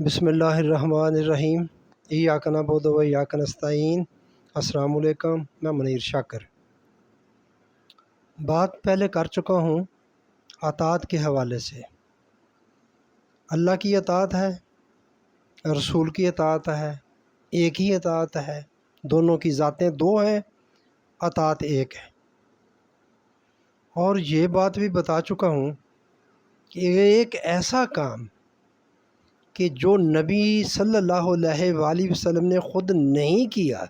بسم اللہ الرحمن الرحیم۔ ایاک نعبد و ایاک نستعین۔ السلام علیکم، میں منیر شاکر۔ بات پہلے کر چکا ہوں اطاعت کے حوالے سے۔ اللہ کی اطاعت ہے، رسول کی اطاعت ہے، ایک ہی اطاعت ہے، دونوں کی ذاتیں دو ہیں، اطاعت ایک ہے۔ اور یہ بات بھی بتا چکا ہوں کہ ایک ایسا کام کہ جو نبی صلی اللہ علیہ وآلہ وسلم نے خود نہیں کیا،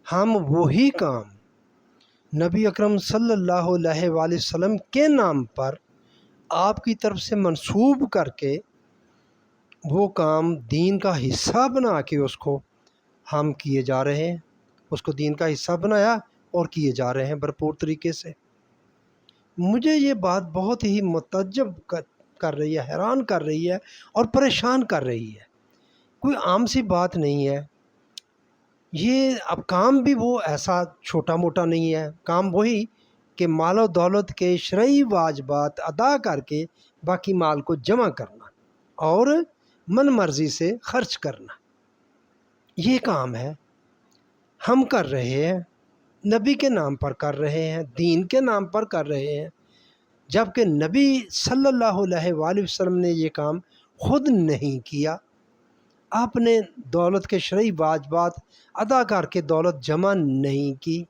ہم وہی کام نبی اکرم صلی اللہ علیہ وآلہ وسلم کے نام پر آپ کی طرف سے منسوب کر کے وہ کام دین کا حصہ بنا کے اس کو ہم کیے جا رہے ہیں، اس کو دین کا حصہ بنایا اور کیے جا رہے ہیں بھرپور طریقے سے۔ مجھے یہ بات بہت ہی متعجب کر رہی ہے، حیران کر رہی ہے اور پریشان کر رہی ہے۔ کوئی عام سی بات نہیں ہے یہ۔ اب کام بھی وہ ایسا چھوٹا موٹا نہیں ہے، کام وہی کہ مال و دولت کے شرعی واجبات ادا کر کے باقی مال کو جمع کرنا اور من مرضی سے خرچ کرنا، یہ کام ہے۔ ہم کر رہے ہیں، نبی کے نام پر کر رہے ہیں، دین کے نام پر کر رہے ہیں، جبکہ نبی صلی اللہ علیہ وآلہ وسلم نے یہ کام خود نہیں کیا۔ آپ نے دولت کے شرعی واجبات ادا کر کے دولت جمع نہیں کی،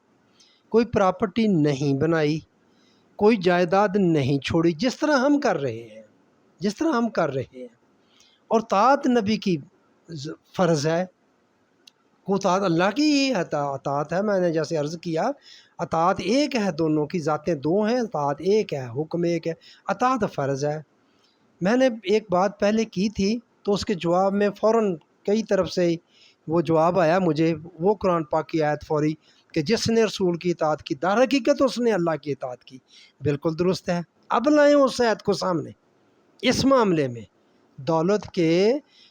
کوئی پراپرٹی نہیں بنائی، کوئی جائیداد نہیں چھوڑی، جس طرح ہم کر رہے ہیں، جس طرح ہم کر رہے ہیں۔ اور طاعت نبی کی فرض ہے، وہ طاعت اللہ کی ہی اطاعت ہے۔ میں نے جیسے عرض کیا، اطاعت ایک ہے، دونوں کی ذاتیں دو ہیں، اطاعت ایک ہے، حکم ایک ہے، اطاعت فرض ہے۔ میں نے ایک بات پہلے کی تھی تو اس کے جواب میں فوراً کئی طرف سے وہ جواب آیا مجھے، وہ قرآن پاک کی آیت فوری کہ جس نے رسول کی اطاعت کی در حقیقت اس نے اللہ کی اطاعت کی، بالکل درست ہے۔ اب لائیں اس آیت کو سامنے۔ اس معاملے میں دولت کے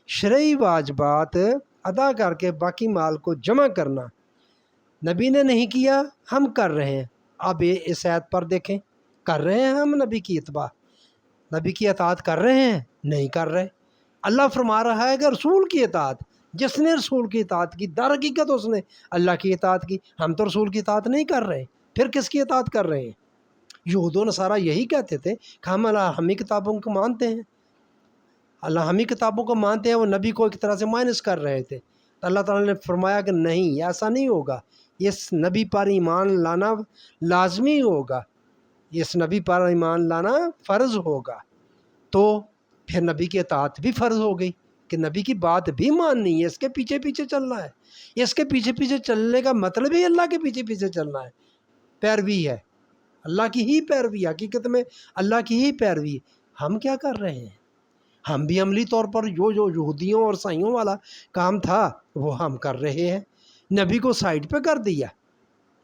شرعی واجبات ادا کر کے باقی مال کو جمع کرنا نبی نے نہیں کیا، ہم کر رہے ہیں۔ اب اس آیت پر دیکھیں، کر رہے ہیں ہم نبی کی اتباع، نبی کی اطاعت کر رہے ہیں؟ نہیں کر رہے۔ اللہ فرما رہا ہے کہ رسول کی اطاعت، جس نے رسول کی اطاعت کی در حقیقت اس نے اللہ کی اطاعت کی۔ ہم تو رسول کی اطاعت نہیں کر رہے، پھر کس کی اطاعت کر رہے ہیں؟ یہود و نصارہ یہی کہتے تھے کہ ہم ہمیں کتابوں کو مانتے ہیں، اللہ ہمیں کتابوں کو مانتے ہیں، وہ نبی کو ایک طرح سے مائنس کر رہے تھے۔ تو اللہ تعالیٰ نے فرمایا کہ نہیں، ایسا نہیں ہوگا، اس نبی پر ایمان لانا لازمی ہوگا، اس نبی پر ایمان لانا فرض ہوگا۔ تو پھر نبی کی اطاعت بھی فرض ہو گئی کہ نبی کی بات بھی ماننی ہے، اس کے پیچھے پیچھے چلنا ہے۔ اس کے پیچھے پیچھے چلنے کا مطلب ہی اللہ کے پیچھے پیچھے چلنا ہے، پیروی ہے، اللہ کی ہی پیروی، حقیقت میں اللہ کی ہی پیروی۔ ہم کیا کر رہے ہیں؟ ہم بھی عملی طور پر جو یہودیوں اور عیسائیوں والا کام تھا وہ ہم کر رہے ہیں۔ نبی کو سائڈ پہ کر دیا،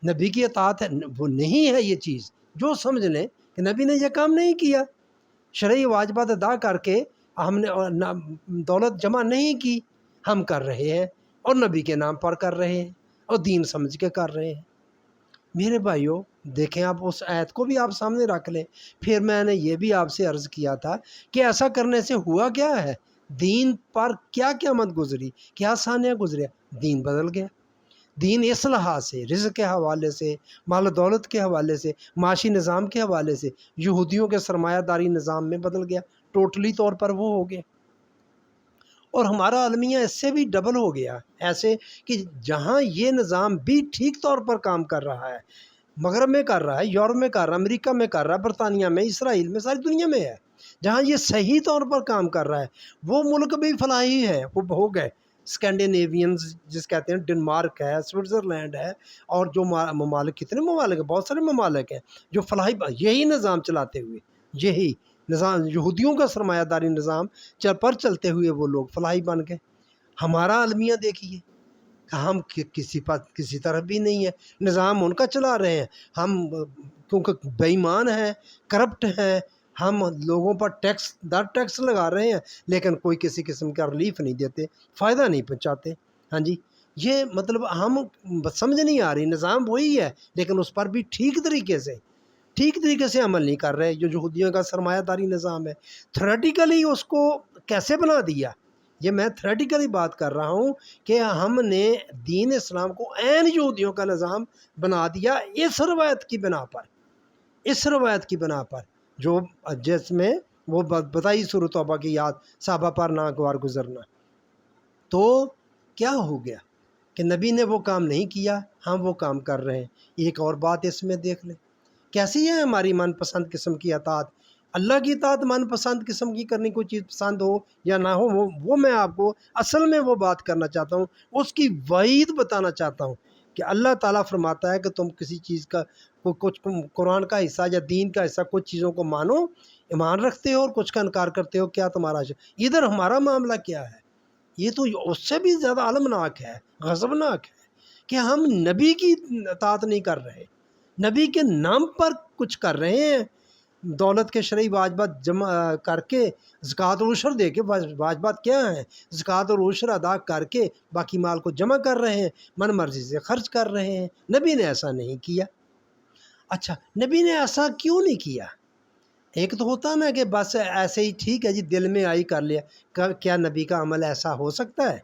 نبی کی اطاعت ہے وہ نہیں ہے یہ چیز۔ جو سمجھ لیں کہ نبی نے یہ کام نہیں کیا، شرعی واجبات ادا کر کے ہم نے دولت جمع نہیں کی، ہم کر رہے ہیں اور نبی کے نام پر کر رہے ہیں اور دین سمجھ کے کر رہے ہیں۔ میرے بھائیوں دیکھیں، آپ اس آیت کو بھی آپ سامنے رکھ لیں۔ پھر میں نے یہ بھی آپ سے عرض کیا تھا کہ ایسا کرنے سے ہوا کیا ہے، دین پر کیا قیامت گزری، کیا ثانیہ گزریا، دین بدل گیا۔ دین اس لحاظ سے، رزق کے حوالے سے، مال و دولت کے حوالے سے، معاشی نظام کے حوالے سے یہودیوں کے سرمایہ داری نظام میں بدل گیا، ٹوٹلی طور پر وہ ہو گیا۔ اور ہمارا المیہ اس سے بھی ڈبل ہو گیا، ایسے کہ جہاں یہ نظام بھی ٹھیک طور پر کام کر رہا ہے، مغرب میں کر رہا ہے، یورپ میں کر رہا ہے، امریکہ میں کر رہا ہے، برطانیہ میں، اسرائیل میں، ساری دنیا میں ہے، جہاں یہ صحیح طور پر کام کر رہا ہے، وہ ملک بھی فلاحی ہے، وہ ہو گئے اسکینڈینیوینز جس کہتے ہیں، ڈنمارک ہے، سوئٹزرلینڈ ہے، اور جو ممالک، کتنے ممالک ہیں، بہت سارے ممالک ہیں جو فلاحی یہی نظام چلاتے ہوئے، یہی نظام یہودیوں کا سرمایہ داری نظام پر چلتے ہوئے وہ لوگ فلاحی بن گئے۔ ہمارا المیہ دیکھیے کہ ہم کسی طرح بھی نہیں ہے، نظام ان کا چلا رہے ہیں، ہم کیونکہ بے ایمان ہیں، کرپٹ ہیں، ہم لوگوں پر ٹیکس لگا رہے ہیں، لیکن کوئی کسی قسم کا ریلیف نہیں دیتے، فائدہ نہیں پہنچاتے۔ ہاں جی، یہ مطلب ہم سمجھ نہیں آ رہی، نظام وہی ہے لیکن اس پر بھی ٹھیک طریقے سے عمل نہیں کر رہے۔ جو یہودیوں کا سرمایہ داری نظام ہے، تھیوریٹیکلی اس کو کیسے بنا دیا یہ میں تھریٹیکلی بات کر رہا ہوں کہ ہم نے دین اسلام کو عین یہودیوں کا نظام بنا دیا اس روایت کی بنا پر، اس روایت کی بنا پر جو جس میں وہ بتائی سورۃ توبہ کی یاد صحابہ پر ناگوار گزرنا۔ تو کیا ہو گیا کہ نبی نے وہ کام نہیں کیا، ہم وہ کام کر رہے ہیں۔ ایک اور بات اس میں دیکھ لیں، کیسی ہے ہماری من پسند قسم کی اطاعت۔ اللہ کی اطاعت من پسند قسم کی کرنی، کوئی چیز پسند ہو یا نہ ہو، وہ میں آپ کو اصل میں وہ بات کرنا چاہتا ہوں، اس کی وعید بتانا چاہتا ہوں کہ اللہ تعالیٰ فرماتا ہے کہ تم کسی چیز کا کچھ قرآن کا حصہ یا دین کا حصہ کچھ چیزوں کو مانو، ایمان رکھتے ہو، اور کچھ کا انکار کرتے ہو، کیا تمہارا ادھر ہمارا معاملہ کیا ہے؟ یہ تو اس سے بھی زیادہ المناک ہے، غضبناک ہے کہ ہم نبی کی اطاعت نہیں کر رہے، نبی کے نام پر کچھ کر رہے ہیں، دولت کے شرعی واجبات جمع کر کے، زکوٰۃ اور عشر دے کے، واجبات کیا ہیں؟ زکوٰۃ اور عشر ادا کر کے باقی مال کو جمع کر رہے ہیں، من مرضی سے خرچ کر رہے ہیں۔ نبی نے ایسا نہیں کیا۔ اچھا، نبی نے ایسا کیوں نہیں کیا؟ ایک تو ہوتا نا کہ بس ایسے ہی ٹھیک ہے جی، دل میں آئی کر لیا۔ کیا نبی کا عمل ایسا ہو سکتا ہے؟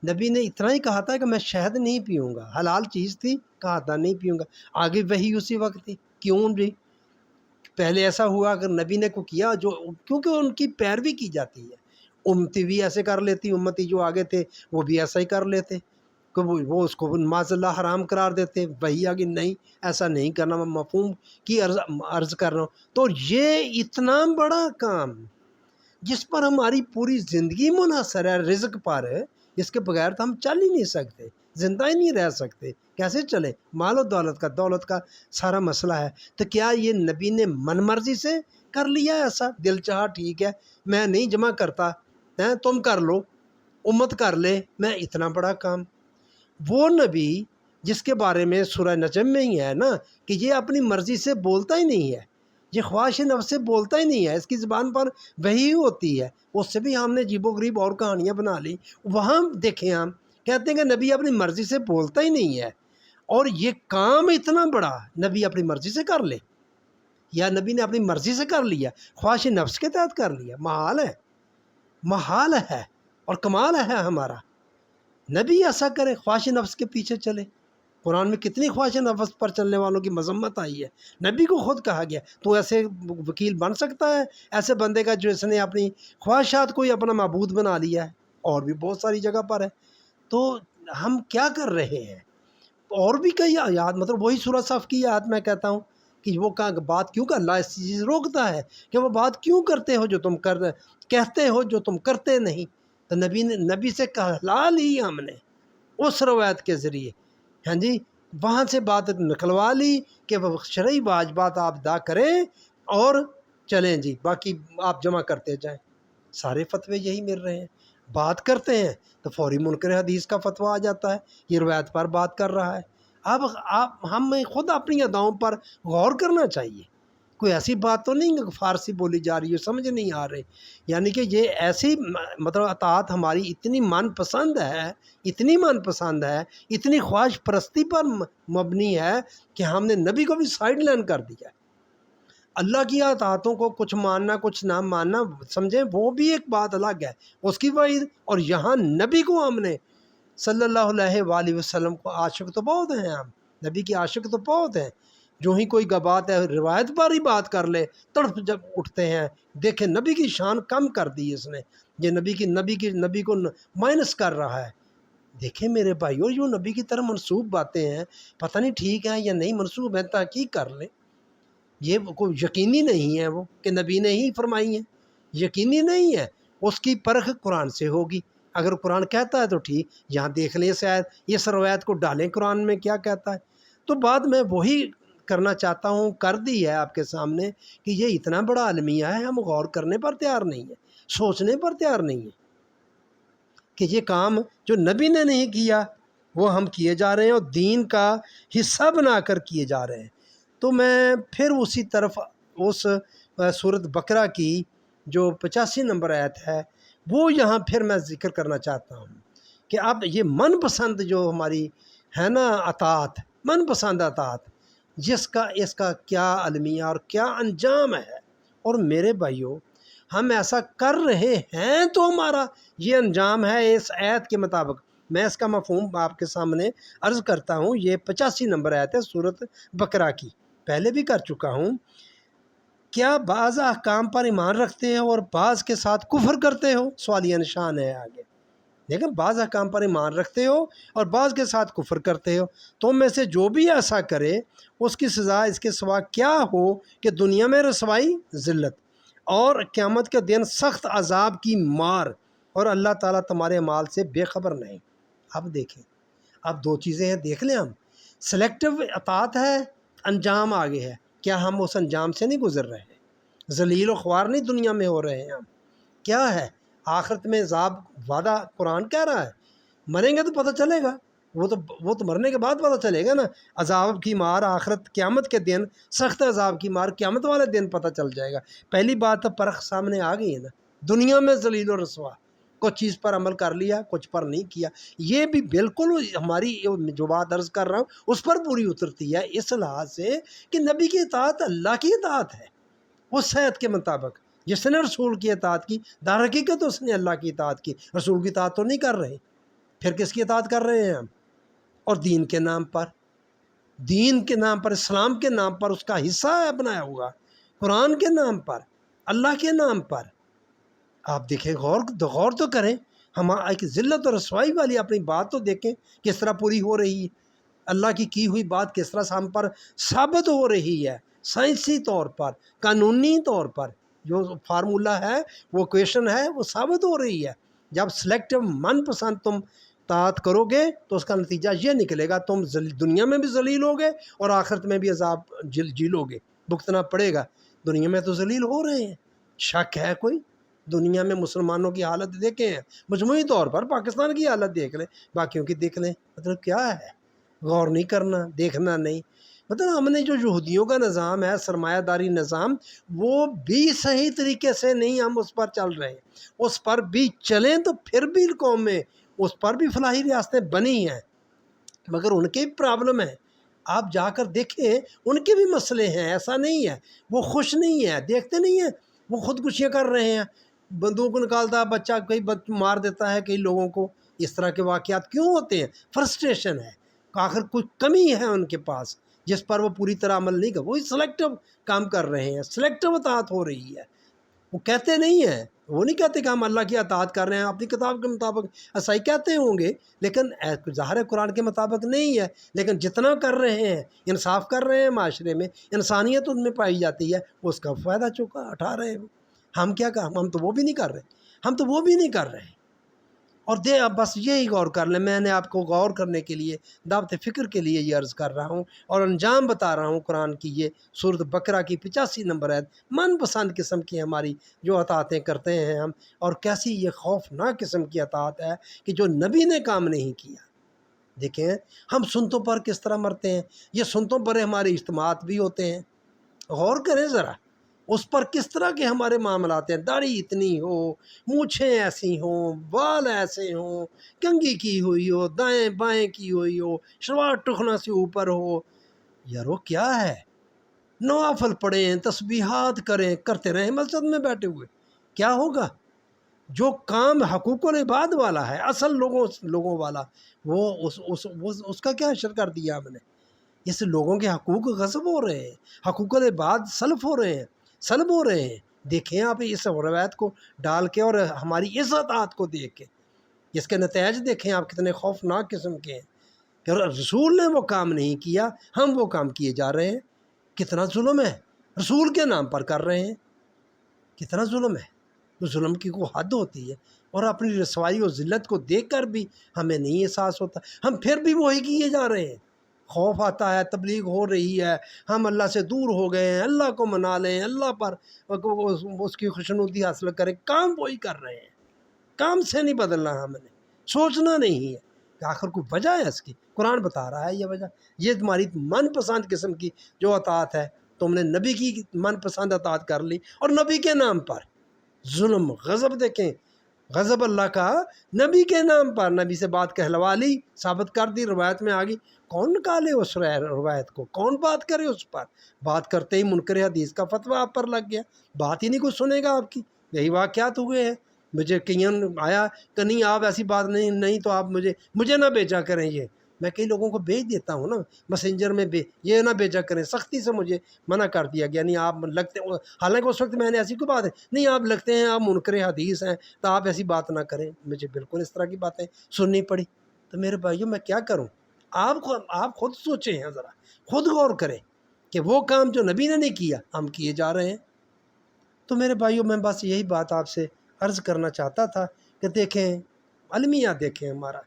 نبی نے اتنا ہی کہا تھا کہ میں شہد نہیں پیوں گا، حلال چیز تھی، کہا تھا نہیں پیوں گا، آگے وہی اسی وقت تھی، کیوں بھی پہلے ایسا ہوا اگر نبی نے کو کیا جو، کیونکہ ان کی پیروی کی جاتی ہے، امتی بھی ایسے کر لیتی، امتی جو آگے تھے وہ بھی ایسا ہی کر لیتے کہ وہ اس کو معاذ اللہ حرام قرار دیتے، وہی آگے نہیں ایسا نہیں کرنا، میں مفہوم کی عرض کر رہا ہوں۔ تو یہ اتنا بڑا کام جس پر ہماری پوری زندگی منحصر ہے، رزق پر، جس کے بغیر تو ہم چل ہی نہیں سکتے، زندہ ہی نہیں رہ سکتے، کیسے چلے؟ مال و دولت کا سارا مسئلہ ہے۔ تو کیا یہ نبی نے من مرضی سے کر لیا ایسا؟ دل چاہا ٹھیک ہے میں نہیں جمع کرتا، تم کر لو، امت کر لے، میں اتنا بڑا کام۔ وہ نبی جس کے بارے میں سورہ نجم میں ہی ہے نا کہ یہ اپنی مرضی سے بولتا ہی نہیں ہے، یہ خواہش نفس سے بولتا ہی نہیں ہے، اس کی زبان پر وہی ہوتی ہے، اس سے بھی ہم نے عجیب و غریب اور کہانیاں بنا لی۔ وہاں دیکھیں ہم کہتے ہیں کہ نبی اپنی مرضی سے بولتا ہی نہیں ہے، اور یہ کام اتنا بڑا نبی اپنی مرضی سے کر لے، یا نبی نے اپنی مرضی سے کر لیا، خواہش نفس کے تحت کر لیا، محال ہے، محال ہے، اور کمال ہے ہمارا نبی ایسا کرے، خواہش نفس کے پیچھے چلے۔ قرآن میں کتنی خواہش نفس پر چلنے والوں کی مذمت آئی ہے، نبی کو خود کہا گیا تو ایسے وکیل بن سکتا ہے ایسے بندے کا جو اس نے اپنی خواہشات کو ہی اپنا معبود بنا لیا ہے، اور بھی بہت ساری جگہ پر ہے۔ تو ہم کیا کر رہے ہیں؟ اور بھی کئی آیات، مطلب وہی سورہ صف کی آیات میں کہتا ہوں کہ وہ بات کیوں کہ اللہ اس چیز روکتا ہے کہ وہ بات کیوں کرتے ہو جو تم کہتے ہو جو تم کرتے نہیں۔ تو نبی سے کہلا لی ہم نے اس روایت کے ذریعے، ہاں جی، وہاں سے بات نکلوا لی کہ وہ شرعی واجبات آپ ادا کریں اور چلیں جی، باقی آپ جمع کرتے جائیں۔ سارے فتوے یہی مل رہے ہیں، بات کرتے ہیں تو فوری منکر حدیث کا فتویٰ آ جاتا ہے، یہ روایت پر بات کر رہا ہے۔ اب ہمیں خود اپنی اداؤں پر غور کرنا چاہیے، کوئی ایسی بات تو نہیں کہ فارسی بولی جا رہی ہے سمجھ نہیں آ رہی، یعنی کہ یہ ایسی مطلب اطاعت ہماری اتنی من پسند ہے، اتنی من پسند ہے، اتنی خواہش پرستی پر مبنی ہے کہ ہم نے نبی کو بھی سائڈ لائن کر دیا ہے۔ اللہ کی اطاعتوں کو کچھ ماننا کچھ نہ ماننا سمجھیں وہ بھی ایک بات الگ ہے، اس کی وعید، اور یہاں نبی کو ہم نے صلی اللہ علیہ وآلہ وسلم کو عاشق تو بہت ہیں، ہم نبی کی عاشق تو بہت ہیں، جو ہی کوئی بات ہے روایت پر ہی بات کر لے تڑپ جب اٹھتے ہیں۔ دیکھیں نبی کی شان کم کر دی اس نے، یہ نبی کو مائنس کر رہا ہے۔ دیکھیں میرے بھائیو، جو نبی کی طرح منسوب باتیں ہیں پتہ نہیں ٹھیک ہیں یا نہیں منسوب ہیں، تحقیق کر لیں، یہ کوئی یقینی نہیں ہے وہ کہ نبی نے ہی فرمائی ہیں، یقینی نہیں ہے، اس کی پرکھ قرآن سے ہوگی، اگر قرآن کہتا ہے تو ٹھیک، یہاں دیکھ لیں شاید اس روایت کو ڈالیں قرآن میں کیا کہتا ہے۔ تو بات میں وہی کرنا چاہتا ہوں، کر دی ہے آپ کے سامنے کہ یہ اتنا بڑا المیہ ہے، ہم غور کرنے پر تیار نہیں ہیں، سوچنے پر تیار نہیں ہیں کہ یہ کام جو نبی نے نہیں کیا وہ ہم کیے جا رہے ہیں اور دین کا حصہ بنا کر کیے جا رہے ہیں۔ تو میں پھر اسی طرف اس سورۃ بقرہ کی جو 85 نمبر آیت ہے وہ یہاں پھر میں ذکر کرنا چاہتا ہوں کہ اب یہ من پسند جو ہماری ہے نا اطاعت، من پسند اطاعت، اس کا کیا المیہ اور کیا انجام ہے۔ اور میرے بھائیوں، ہم ایسا کر رہے ہیں تو ہمارا یہ انجام ہے اس آیت کے مطابق۔ میں اس کا مفہوم آپ کے سامنے عرض کرتا ہوں۔ یہ 85 نمبر آیت ہے سورۃ بقرہ کی، پہلے بھی کر چکا ہوں۔ کیا بعض احکام پر ایمان رکھتے ہو اور بعض کے ساتھ کفر کرتے ہو؟ سوالیہ نشان ہے آگے، لیکن بعض احکام پر ایمان رکھتے ہو اور بعض کے ساتھ کفر کرتے ہو۔ تم میں سے جو بھی ایسا کرے اس کی سزا اس کے سوا کیا ہو کہ دنیا میں رسوائی، ذلت، اور قیامت کے دن سخت عذاب کی مار، اور اللہ تعالیٰ تمہارے اعمال سے بے خبر نہیں۔ اب دیکھیں، اب دو چیزیں ہیں، دیکھ لیں ہم، سلیکٹو اطاعت ہے، انجام آگے ہے، کیا ہم اس انجام سے نہیں گزر رہے ہیں؟ ذلیل و خوار نہیں دنیا میں ہو رہے ہیں ہم؟ کیا ہے آخرت میں عذاب وعدہ قرآن کہہ رہا ہے، مریں گے تو پتہ چلے گا، وہ تو مرنے کے بعد پتہ چلے گا نا۔ عذاب کی مار آخرت، قیامت کے دن سخت عذاب کی مار قیامت والے دن پتہ چل جائے گا۔ پہلی بات تو پرخ سامنے آ گئی ہے نا، دنیا میں ذلیل و رسوا، کچھ چیز پر عمل کر لیا، کچھ پر نہیں کیا۔ یہ بھی بالکل ہماری جو بات عرض کر رہا ہوں اس پر پوری اترتی ہے، اس لحاظ سے کہ نبی کی اطاعت اللہ کی اطاعت ہے اس صحت کے مطابق۔ جس نے رسول کی اطاعت کی، در حقیقت اس نے اللہ کی اطاعت کی، رسول کی اطاعت تو نہیں کر رہے، پھر کس کی اطاعت کر رہے ہیں ہم؟ اور دین کے نام پر، دین کے نام پر، اسلام کے نام پر اس کا حصہ ہے بنایا ہوا، قرآن کے نام پر، اللہ کے نام پر۔ آپ دیکھیں، غور تو کریں، ہم ایک ذلت اور رسوائی والی اپنی بات تو دیکھیں کس طرح پوری ہو رہی ہے، اللہ کی ہوئی بات کس طرح ہم پر ثابت ہو رہی ہے، سائنسی طور پر، قانونی طور پر جو فارمولہ ہے، وہ کویشن ہے، وہ ثابت ہو رہی ہے۔ جب سلیکٹو من پسند تم اطاعت کرو گے تو اس کا نتیجہ یہ نکلے گا، تم دنیا میں بھی ذلیل ہوگے اور آخرت میں بھی عذاب جھیلو گے، بھگتنا پڑے گا۔ دنیا میں تو ذلیل ہو رہے ہیں، شک ہے کوئی؟ دنیا میں مسلمانوں کی حالت دیکھیں، مجموعی طور پر پاکستان کی حالت دیکھ لیں، باقیوں کی دیکھ لیں، مطلب کیا ہے؟ غور نہیں کرنا، دیکھنا نہیں۔ مطلب ہم نے جو یہودیوں کا نظام ہے، سرمایہ داری نظام، وہ بھی صحیح طریقے سے نہیں ہم اس پر چل رہے ہیں۔ اس پر بھی چلیں تو پھر بھی قوم میں اس پر بھی فلاحی ریاستیں بنی ہیں، مگر ان کے بھی پرابلم ہیں۔ آپ جا کر دیکھیں، ان کے بھی مسئلے ہیں، ایسا نہیں ہے وہ خوش نہیں ہے، دیکھتے نہیں ہیں وہ خودکشیاں کر رہے ہیں، بندوق نکالتا ہے بچہ، کئی مار دیتا ہے کئی لوگوں کو۔ اس طرح کے واقعات کیوں ہوتے ہیں؟ فرسٹریشن ہے، آخر کوئی کمی ہے ان کے پاس جس پر وہ پوری طرح عمل نہیں کر، وہی سلیکٹو کام کر رہے ہیں، سلیکٹو اطاعت ہو رہی ہے۔ وہ کہتے نہیں ہیں، وہ نہیں کہتے کہ ہم اللہ کی اطاعت کر رہے ہیں، اپنی کتاب کے مطابق ایسا ہی کہتے ہوں گے، لیکن ظاہر قرآن کے مطابق نہیں ہے۔ لیکن جتنا کر رہے ہیں، انصاف کر رہے ہیں، معاشرے میں انسانیت ان میں پائی جاتی ہے، اس کا فائدہ اٹھا رہے ہیں۔ ہم کیا ہم تو وہ بھی نہیں کر رہے، ہم تو وہ بھی نہیں کر رہے۔ اور اب بس یہی غور کر لیں، میں نے آپ کو غور کرنے کے لیے، دعوت فکر کے لیے یہ عرض کر رہا ہوں اور انجام بتا رہا ہوں قرآن کی یہ سورۃ بقرہ کی 85 نمبر آیت، من پسند قسم کی ہماری جو اطاعتیں کرتے ہیں ہم، اور کیسی یہ خوفناک قسم کی اطاعت ہے کہ جو نبی نے کام نہیں کیا۔ دیکھیں ہم سنتوں پر کس طرح مرتے ہیں، یہ سنتوں پر ہمارے اجتماعات بھی ہوتے ہیں، غور کریں ذرا اس پر کس طرح کے ہمارے معاملات ہیں، داڑھی اتنی ہو، مونچھیں ایسی ہوں، بال ایسے ہوں، کنگھی کی ہوئی ہو، دائیں بائیں کی ہوئی ہو، شلوار ٹخنا سے اوپر ہو، یار وہ کیا ہے؟ نوافل پڑھیں، تسبیحات کرتے رہیں مسجد میں بیٹھے ہوئے، کیا ہوگا؟ جو کام حقوق العباد والا ہے، اصل لوگوں والا، وہ اس کا کیا حشر کر دیا ہم نے؟ اس لوگوں کے حقوق غصب ہو رہے ہیں، حقوق العباد سلب ہو رہے ہیں۔ دیکھیں آپ اس روایت کو ڈال کے اور ہماری اس اطاعت کو دیکھ کے اس کے نتائج دیکھیں آپ کتنے خوفناک قسم کے ہیں کہ رسول نے وہ کام نہیں کیا، ہم وہ کام کیے جا رہے ہیں۔ کتنا ظلم ہے، رسول کے نام پر کر رہے ہیں، کتنا ظلم ہے۔ تو ظلم کی کوئی حد ہوتی ہے، اور اپنی رسوائی اور ذلت کو دیکھ کر بھی ہمیں نہیں احساس ہوتا، ہم پھر بھی وہی کیے جا رہے ہیں۔ خوف آتا ہے، تبلیغ ہو رہی ہے، ہم اللہ سے دور ہو گئے ہیں، اللہ کو منا لیں، اللہ پر اس کی خوشنودی حاصل کریں، کام وہی کر رہے ہیں، کام سے نہیں بدلنا، ہم نے سوچنا نہیں ہے کہ آخر کوئی وجہ ہے اس کی، قرآن بتا رہا ہے یہ وجہ، یہ تمہاری من پسند قسم کی جو اطاعت ہے، تم نے نبی کی من پسند اطاعت کر لی، اور نبی کے نام پر ظلم، غضب، دیکھیں غضب اللہ کا نبی کے نام پر، نبی سے بات کہلوا لی، ثابت کر دی، روایت میں آ گئی، کون نکالے اس روایت کو، کون بات کرے اس پر؟ بات کرتے ہی منکر حدیث کا فتویٰ آپ پر لگ گیا، بات ہی نہیں کوئی سنے گا آپ کی، یہی واقعات ہوئے ہیں۔ مجھے کئیوں آیا کہ نہیں آپ ایسی بات نہیں تو آپ مجھے نہ بھیجا کریں، یہ میں کئی لوگوں کو بھیج دیتا ہوں نا میسنجر میں، یہ نہ بھیجا کریں، سختی سے مجھے منع کر دیا گیا، نہیں آپ لگتے، حالانکہ اس وقت میں نے ایسی کوئی بات ہے نہیں، آپ لگتے ہیں آپ منکر حدیث ہیں تو آپ ایسی بات نہ کریں، مجھے بالکل اس طرح کی باتیں سننی پڑی۔ تو میرے بھائیوں میں کیا کروں، آپ خود سوچیں ہیں، ذرا خود غور کریں کہ وہ کام جو نبی نے نہیں کیا ہم کیے جا رہے ہیں۔ تو میرے بھائیوں میں بس یہی بات آپ سے عرض کرنا چاہتا تھا کہ دیکھیں المیہ دیکھیں ہمارا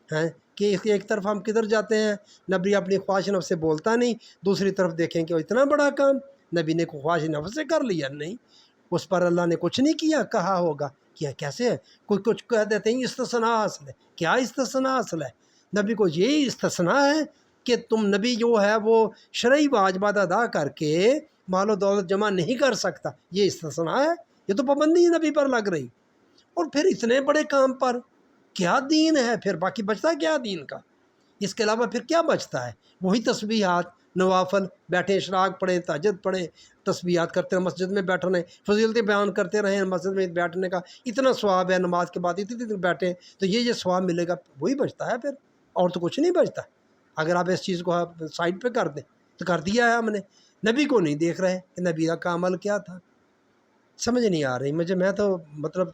ہیں کہ ایک طرف ہم کدھر جاتے ہیں، نبی اپنی خواہش نفس سے بولتا نہیں، دوسری طرف دیکھیں کہ اتنا بڑا کام نبی نے خواہش نفس سے کر لیا، نہیں اس پر اللہ نے کچھ نہیں کیا، کہا ہوگا کیا کیسے ہے، کوئی کچھ کہہ دیتے ہیں استثناء اصل ہے، کیا استثناء اصل ہے؟ نبی کو یہی استثناء ہے کہ تم نبی جو ہے وہ شرعی واجبات ادا کر کے مال و دولت جمع نہیں کر سکتا، یہ استثناء ہے، یہ تو پابندی نبی پر لگ رہی۔ اور پھر اتنے بڑے کام پر کیا دین ہے، پھر باقی بچتا کیا دین کا؟ اس کے علاوہ پھر کیا بچتا ہے؟ وہی تسبیحات، نوافل، بیٹھیں اشراق پڑھیں، تہجد پڑھیں، تسبیحات کرتے رہیں، مسجد میں بیٹھنے، فضیلتیں بیان کرتے رہیں، مسجد میں بیٹھنے کا اتنا ثواب ہے، نماز کے بعد اتنی دیر بیٹھیں تو یہ ثواب ملے گا، وہی بچتا ہے پھر، اور تو کچھ نہیں بچتا۔ اگر آپ اس چیز کو سائڈ پہ کر دیں تو کر دیا ہے ہم نے، نبی کو نہیں دیکھ رہے کہ نبی کا عمل کیا تھا۔ سمجھ نہیں آ رہی میں تو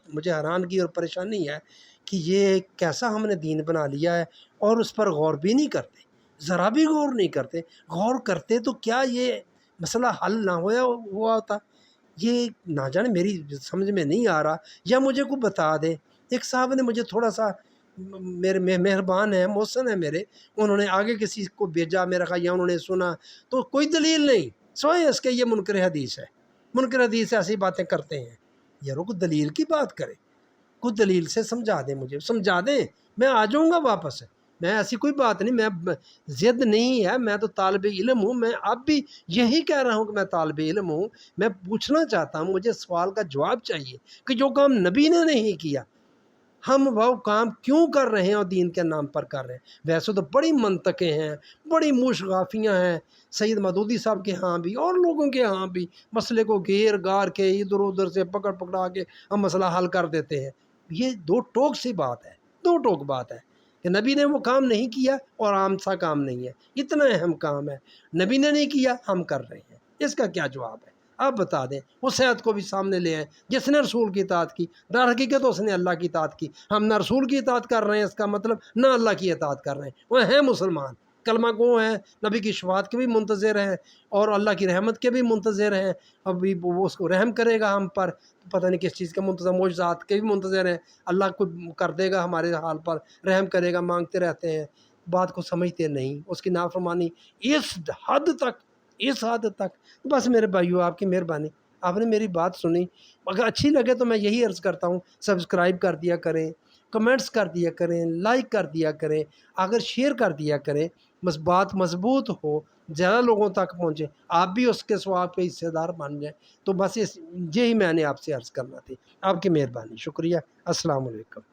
مجھے حیرانگی اور پریشانی ہے کہ یہ کیسا ہم نے دین بنا لیا ہے اور اس پر غور بھی نہیں کرتے، ذرا بھی غور نہیں کرتے۔ غور کرتے تو کیا یہ مسئلہ حل نہ ہوا ہوتا؟ یہ نہ جانے میری سمجھ میں نہیں آ رہا، یا مجھے کوئی بتا دے۔ ایک صاحب نے مجھے تھوڑا سا میرے مہربان ہیں، محسن ہیں میرے، انہوں نے آگے کسی کو بھیجا میرا خیال، یا انہوں نے سنا تو کوئی دلیل نہیں سوائے اس کے یہ منکر حدیث ہے، منکر حدیث سے ایسی باتیں کرتے ہیں۔ یارو کو دلیل کی بات کرے، کوئی دلیل سے سمجھا دیں، مجھے سمجھا دیں، میں آ جاؤں گا واپس۔ میں ایسی کوئی بات نہیں، میں ضد نہیں ہے، میں تو طالب علم ہوں، میں اب بھی یہی کہہ رہا ہوں کہ میں طالب علم ہوں، میں پوچھنا چاہتا ہوں، مجھے سوال کا جواب چاہیے کہ جو کام نبی نے نہیں کیا ہم وہ کام کیوں کر رہے ہیں اور دین کے نام پر کر رہے ہیں؟ ویسے تو بڑی منطقیں ہیں، بڑی مشغافیاں ہیں، سید مودودی صاحب کے ہاں بھی اور لوگوں کے ہاں بھی، مسئلے کو گھیر گار کے ادھر ادھر سے پکڑا کے ہم مسئلہ حل کر دیتے ہیں۔ یہ دو ٹوک سی بات ہے، دو ٹوک بات ہے کہ نبی نے وہ کام نہیں کیا اور عام سا کام نہیں ہے، اتنا اہم کام ہے، نبی نے نہیں کیا ہم کر رہے ہیں، اس کا کیا جواب ہے؟ آپ بتا دیں، اس صحت کو بھی سامنے لے آئیں جس نے رسول کی اطاعت کی، در حقیقت اس نے اللہ کی اطاعت کی، ہم نہ رسول کی اطاعت کر رہے ہیں، اس کا مطلب نہ اللہ کی اطاعت کر رہے ہیں، وہ ہیں مسلمان، کلمہ گو ہیں، نبی کی شفاعت کے بھی منتظر ہیں اور اللہ کی رحمت کے بھی منتظر ہیں، ابھی وہ اس کو رحم کرے گا ہم پر، پتہ نہیں کس چیز کا منتظر، معجزات کے بھی منتظر ہیں، اللہ کو کر دے گا ہمارے حال پر، رحم کرے گا، مانگتے رہتے ہیں، بات کو سمجھتے نہیں، اس کی نافرمانی اس حد تک۔ بس میرے بھائیو، آپ کی مہربانی، آپ نے میری بات سنی، اگر اچھی لگے تو میں یہی عرض کرتا ہوں سبسکرائب کر دیا کریں، کمنٹس کر دیا کریں، لائک کر دیا کریں، اگر شیئر کر دیا کریں، بس بات مضبوط ہو، زیادہ لوگوں تک پہنچے، آپ بھی اس کے ثواب کے حصے دار بن جائیں، تو بس یہی میں نے آپ سے عرض کرنا تھی۔ آپ کی مہربانی، شکریہ، السلام علیکم۔